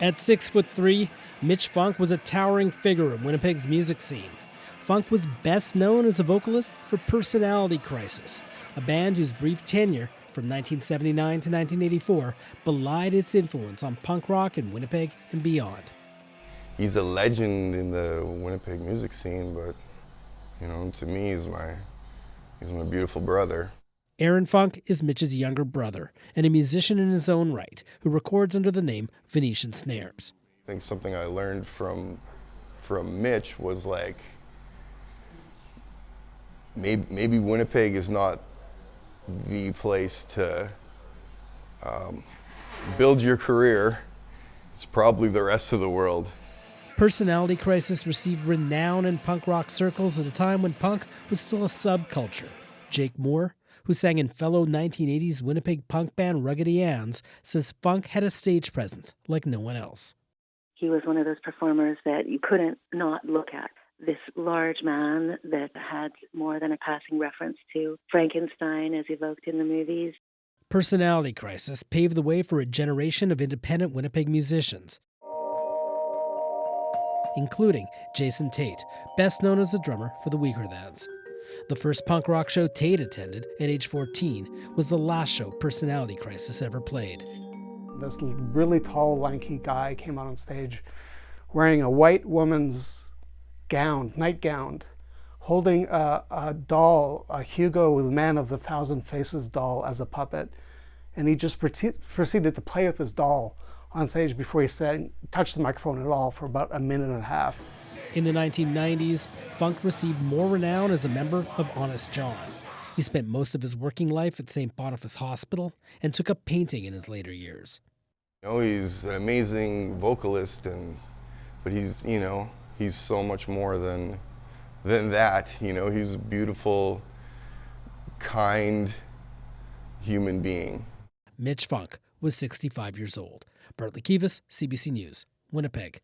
At 6'3", Mitch Funk was a towering figure in Winnipeg's music scene. Funk was best known as a vocalist for Personality Crisis, a band whose brief tenure from 1979 to 1984 belied its influence on punk rock in Winnipeg and beyond. He's a legend in the Winnipeg music scene, but to me, he's my beautiful brother. Aaron Funk is Mitch's younger brother and a musician in his own right who records under the name Venetian Snares. I think something I learned from Mitch was like, maybe Winnipeg is not the place to build your career. It's probably the rest of the world. Personality Crisis received renown in punk rock circles at a time when punk was still a subculture. Jake Moore, who sang in fellow 1980s Winnipeg punk band Ruggedy Ann's, says Funk had a stage presence like no one else. He was one of those performers that you couldn't not look at. This large man that had more than a passing reference to Frankenstein as evoked in the movies. Personality Crisis paved the way for a generation of independent Winnipeg musicians, including Jason Tate, best known as a drummer for the Weakerthans. The first punk rock show Tate attended at age 14 was the last show Personality Crisis ever played. This really tall, lanky guy came out on stage wearing a white woman's gown, nightgown, holding a doll, a Hugo, the Man of the Thousand Faces doll, as a puppet. And he just proceeded to play with his doll on stage before he touched the microphone at all for about a minute and a half. In the 1990s, Funk received more renown as a member of Honest John. He spent most of his working life at St. Boniface Hospital and took up painting in his later years. He's an amazing vocalist, but he's so much more than that. He's a beautiful, kind human being. Mitch Funk was 65 years old. Bartley Kivas, CBC News, Winnipeg.